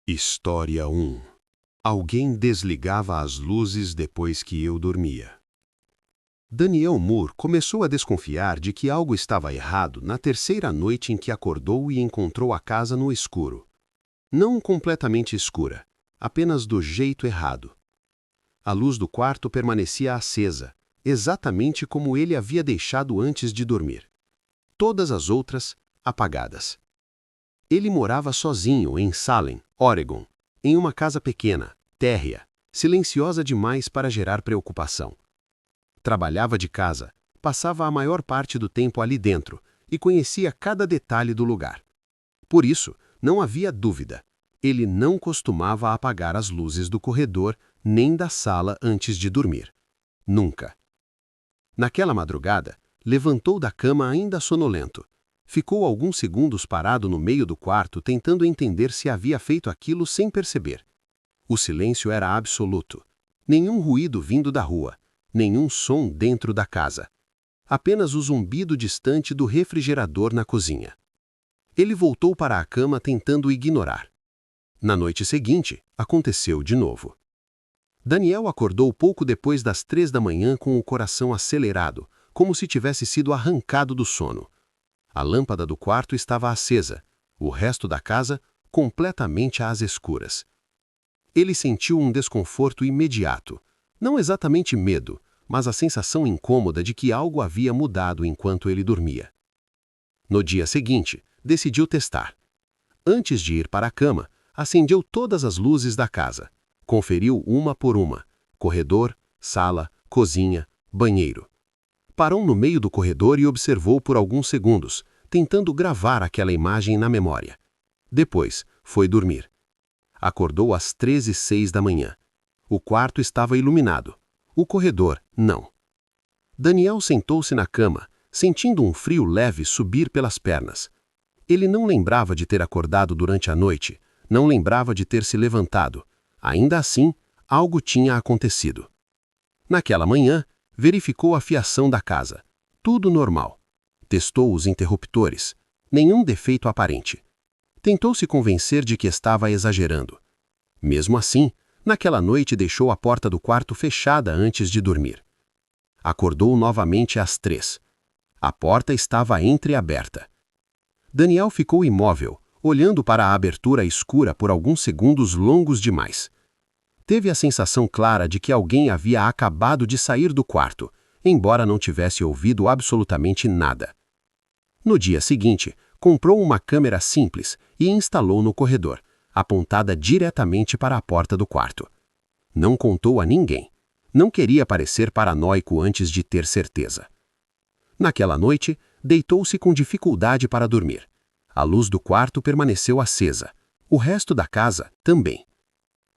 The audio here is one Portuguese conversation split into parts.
História 1. Alguém desligava as luzes depois que eu dormia. Daniel Moore começou a desconfiar de que algo estava errado na terceira noite em que acordou e encontrou a casa no escuro. Não completamente escura, apenas do jeito errado. A luz do quarto permanecia acesa, exatamente como ele havia deixado antes de dormir. Todas as outras, apagadas. Ele morava sozinho em Salem, Oregon, em uma casa pequena, térrea, silenciosa demais para gerar preocupação. Trabalhava de casa, passava a maior parte do tempo ali dentro e conhecia cada detalhe do lugar. Por isso, não havia dúvida, ele não costumava apagar as luzes do corredor nem da sala antes de dormir. Nunca. Naquela madrugada, levantou da cama ainda sonolento. Ficou alguns segundos parado no meio do quarto tentando entender se havia feito aquilo sem perceber. O silêncio era absoluto. Nenhum ruído vindo da rua, nenhum som dentro da casa. Apenas o zumbido distante do refrigerador na cozinha. Ele voltou para a cama tentando ignorar. Na noite seguinte, aconteceu de novo. Daniel acordou pouco depois das 3 da manhã com o coração acelerado, como se tivesse sido arrancado do sono. A lâmpada do quarto estava acesa, o resto da casa completamente às escuras. Ele sentiu um desconforto imediato, não exatamente medo, mas a sensação incômoda de que algo havia mudado enquanto ele dormia. No dia seguinte, decidiu testar. Antes de ir para a cama, acendeu todas as luzes da casa. Conferiu uma por uma: corredor, sala, cozinha, banheiro. Parou no meio do corredor e observou por alguns segundos, tentando gravar aquela imagem na memória. Depois, foi dormir. Acordou às 13h06 da manhã. O quarto estava iluminado. O corredor, não. Daniel sentou-se na cama, sentindo um frio leve subir pelas pernas. Ele não lembrava de ter acordado durante a noite, não lembrava de ter se levantado. Ainda assim, algo tinha acontecido. Naquela manhã, verificou a fiação da casa. Tudo normal. Testou os interruptores. Nenhum defeito aparente. Tentou se convencer de que estava exagerando. Mesmo assim, naquela noite deixou a porta do quarto fechada antes de dormir. Acordou novamente às 3. A porta estava entreaberta. Daniel ficou imóvel, olhando para a abertura escura por alguns segundos longos demais. Teve a sensação clara de que alguém havia acabado de sair do quarto, embora não tivesse ouvido absolutamente nada. No dia seguinte, comprou uma câmera simples e instalou no corredor, apontada diretamente para a porta do quarto. Não contou a ninguém. Não queria parecer paranoico antes de ter certeza. Naquela noite, deitou-se com dificuldade para dormir. A luz do quarto permaneceu acesa. O resto da casa também.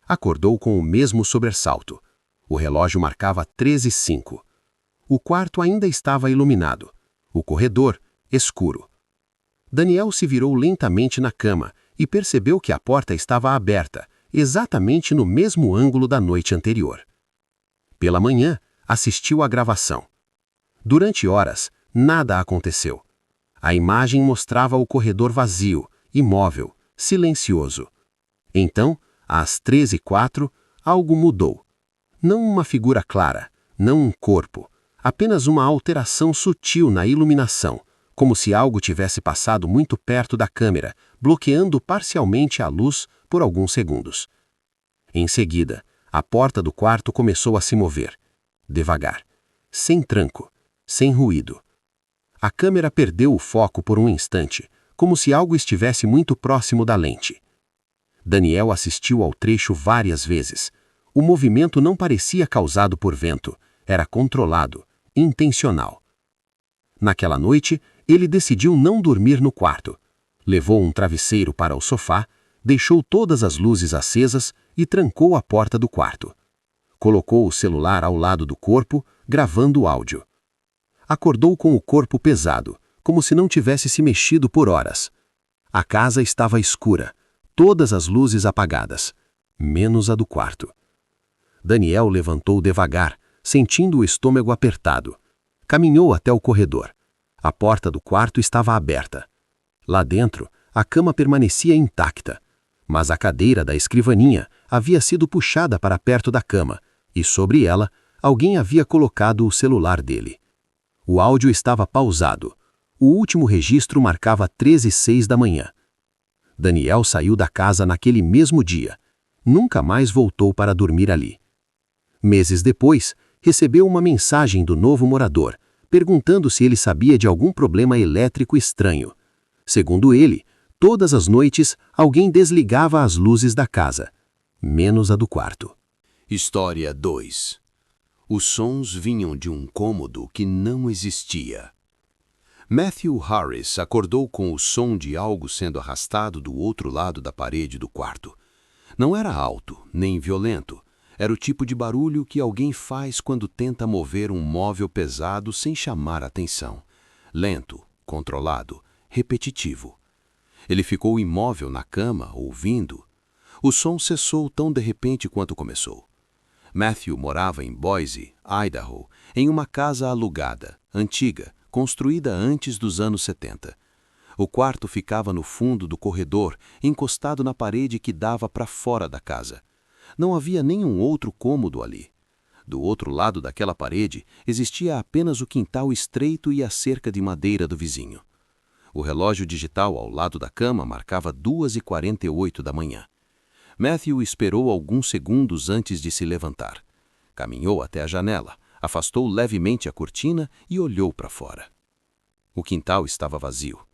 Acordou com o mesmo sobressalto. O relógio marcava 13h05. O quarto ainda estava iluminado. O corredor, escuro. Daniel se virou lentamente na cama e percebeu que a porta estava aberta, exatamente no mesmo ângulo da noite anterior. Pela manhã, assistiu à gravação. Durante horas, nada aconteceu. A imagem mostrava o corredor vazio, imóvel, silencioso. Então, às 13h04, algo mudou. Não uma figura clara, não um corpo, apenas uma alteração sutil na iluminação, como se algo tivesse passado muito perto da câmera, bloqueando parcialmente a luz por alguns segundos. Em seguida, a porta do quarto começou a se mover, devagar, sem tranco, sem ruído. A câmera perdeu o foco por um instante, como se algo estivesse muito próximo da lente. Daniel assistiu ao trecho várias vezes. O movimento não parecia causado por vento, era controlado, intencional. Naquela noite, ele decidiu não dormir no quarto. Levou um travesseiro para o sofá, deixou todas as luzes acesas e trancou a porta do quarto. Colocou o celular ao lado do corpo, gravando o áudio. Acordou com o corpo pesado, como se não tivesse se mexido por horas. A casa estava escura, todas as luzes apagadas, menos a do quarto. Daniel levantou devagar, sentindo o estômago apertado. Caminhou até o corredor. A porta do quarto estava aberta. Lá dentro, a cama permanecia intacta. Mas a cadeira da escrivaninha havia sido puxada para perto da cama, e sobre ela, alguém havia colocado o celular dele. O áudio estava pausado. O último registro marcava 13h06 da manhã. Daniel saiu da casa naquele mesmo dia. Nunca mais voltou para dormir ali. Meses depois, recebeu uma mensagem do novo morador, perguntando se ele sabia de algum problema elétrico estranho. Segundo ele, todas as noites alguém desligava as luzes da casa, menos a do quarto. História 2. Os sons vinham de um cômodo que não existia. Matthew Harris acordou com o som de algo sendo arrastado do outro lado da parede do quarto. Não era alto, nem violento. Era o tipo de barulho que alguém faz quando tenta mover um móvel pesado sem chamar atenção. Lento, controlado, repetitivo. Ele ficou imóvel na cama, ouvindo. O som cessou tão de repente quanto começou. Matthew morava em Boise, Idaho, em uma casa alugada, antiga, construída antes dos anos 70. O quarto ficava no fundo do corredor, encostado na parede que dava para fora da casa. Não havia nenhum outro cômodo ali. Do outro lado daquela parede, existia apenas o quintal estreito e a cerca de madeira do vizinho. O relógio digital ao lado da cama marcava 2h48 da manhã. Matthew esperou alguns segundos antes de se levantar. Caminhou até a janela, afastou levemente a cortina e olhou para fora. O quintal estava vazio.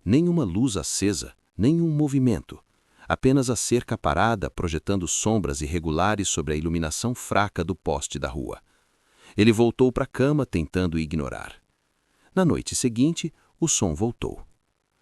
Nenhuma luz acesa, nenhum movimento. Apenas a cerca parada projetando sombras irregulares sobre a iluminação fraca do poste da rua. Ele voltou para a cama tentando ignorar. Na noite seguinte, o som voltou.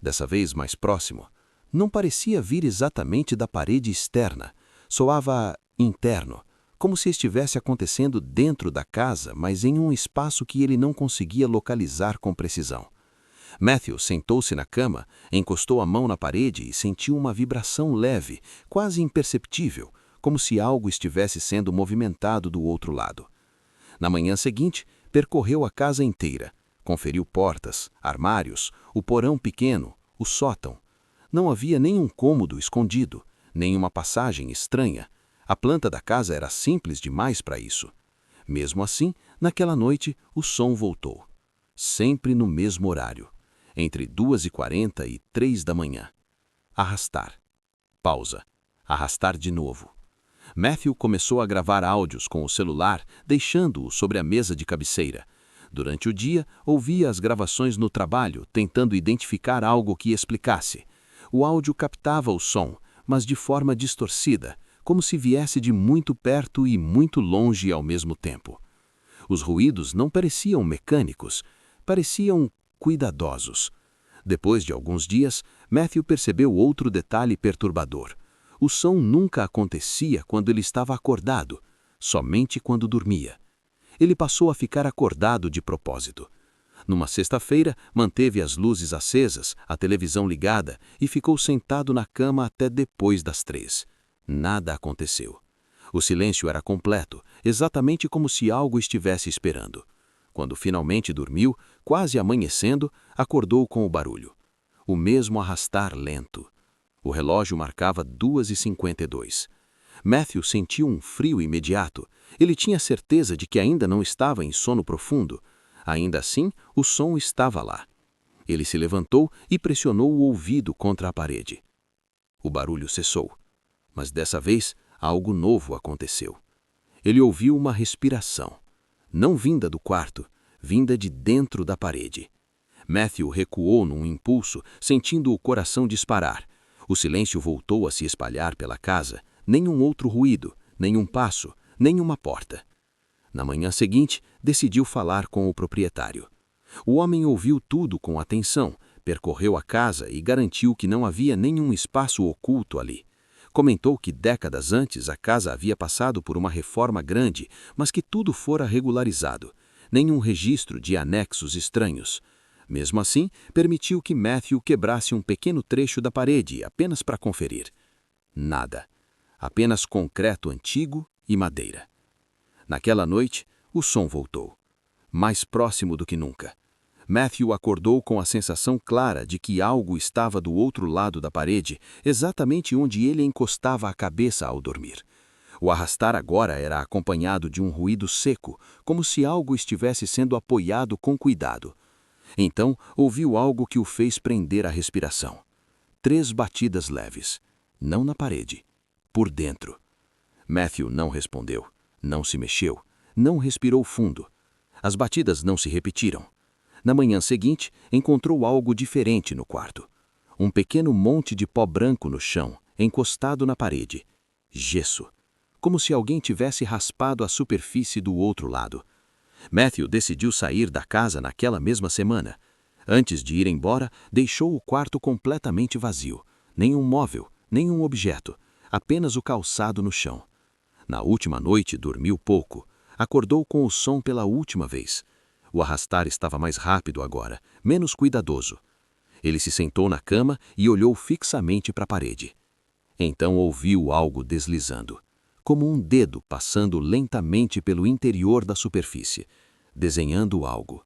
Dessa vez mais próximo. Não parecia vir exatamente da parede externa. Soava interno, como se estivesse acontecendo dentro da casa, mas em um espaço que ele não conseguia localizar com precisão. Matthew sentou-se na cama, encostou a mão na parede e sentiu uma vibração leve, quase imperceptível, como se algo estivesse sendo movimentado do outro lado. Na manhã seguinte, percorreu a casa inteira, conferiu portas, armários, o porão pequeno, o sótão. Não havia nenhum cômodo escondido, nenhuma passagem estranha. A planta da casa era simples demais para isso. Mesmo assim, naquela noite, o som voltou. Sempre no mesmo horário. Entre 2h40 e 3 da manhã. Arrastar. Pausa. Arrastar de novo. Matthew começou a gravar áudios com o celular, deixando-o sobre a mesa de cabeceira. Durante o dia, ouvia as gravações no trabalho, tentando identificar algo que explicasse. O áudio captava o som, mas de forma distorcida, como se viesse de muito perto e muito longe ao mesmo tempo. Os ruídos não pareciam mecânicos, pareciam cuidadosos. Depois de alguns dias, Matthew percebeu outro detalhe perturbador. O som nunca acontecia quando ele estava acordado, somente quando dormia. Ele passou a ficar acordado de propósito. Numa sexta-feira, manteve as luzes acesas, a televisão ligada e ficou sentado na cama até depois das 3. Nada aconteceu. O silêncio era completo, exatamente como se algo estivesse esperando. Quando finalmente dormiu, quase amanhecendo, acordou com o barulho. O mesmo arrastar lento. O relógio marcava 2h52. Matthew sentiu um frio imediato. Ele tinha certeza de que ainda não estava em sono profundo. Ainda assim, o som estava lá. Ele se levantou e pressionou o ouvido contra a parede. O barulho cessou. Mas dessa vez, algo novo aconteceu. Ele ouviu uma respiração. Não vinda do quarto, vinda de dentro da parede. Matthew recuou num impulso, sentindo o coração disparar. O silêncio voltou a se espalhar pela casa. Nenhum outro ruído, nenhum passo, nenhuma porta. Na manhã seguinte, decidiu falar com o proprietário. O homem ouviu tudo com atenção, percorreu a casa e garantiu que não havia nenhum espaço oculto ali. Comentou que décadas antes a casa havia passado por uma reforma grande, mas que tudo fora regularizado. Nenhum registro de anexos estranhos. Mesmo assim, permitiu que Matthew quebrasse um pequeno trecho da parede apenas para conferir. Nada. Apenas concreto antigo e madeira. Naquela noite, o som voltou. Mais próximo do que nunca. Matthew acordou com a sensação clara de que algo estava do outro lado da parede, exatamente onde ele encostava a cabeça ao dormir. O arrastar agora era acompanhado de um ruído seco, como se algo estivesse sendo apoiado com cuidado. Então, ouviu algo que o fez prender a respiração. 3 batidas leves. Não na parede. Por dentro. Matthew não respondeu. Não se mexeu. Não respirou fundo. As batidas não se repetiram. Na manhã seguinte, encontrou algo diferente no quarto. Um pequeno monte de pó branco no chão, encostado na parede. Gesso. Como se alguém tivesse raspado a superfície do outro lado. Matthew decidiu sair da casa naquela mesma semana. Antes de ir embora, deixou o quarto completamente vazio. Nenhum móvel, nenhum objeto, apenas o calçado no chão. Na última noite, dormiu pouco. Acordou com o som pela última vez. O arrastar estava mais rápido agora, menos cuidadoso. Ele se sentou na cama e olhou fixamente para a parede. Então ouviu algo deslizando, como um dedo passando lentamente pelo interior da superfície, desenhando algo.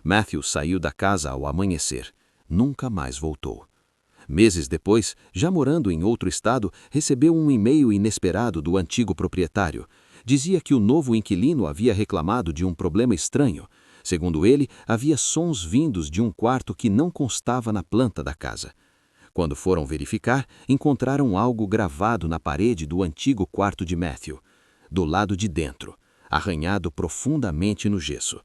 Matthew saiu da casa ao amanhecer. Nunca mais voltou. Meses depois, já morando em outro estado, recebeu um e-mail inesperado do antigo proprietário. Dizia que o novo inquilino havia reclamado de um problema estranho. Segundo ele, havia sons vindos de um quarto que não constava na planta da casa. Quando foram verificar, encontraram algo gravado na parede do antigo quarto de Matthew, do lado de dentro, arranhado profundamente no gesso.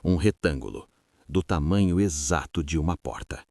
Um retângulo, do tamanho exato de uma porta.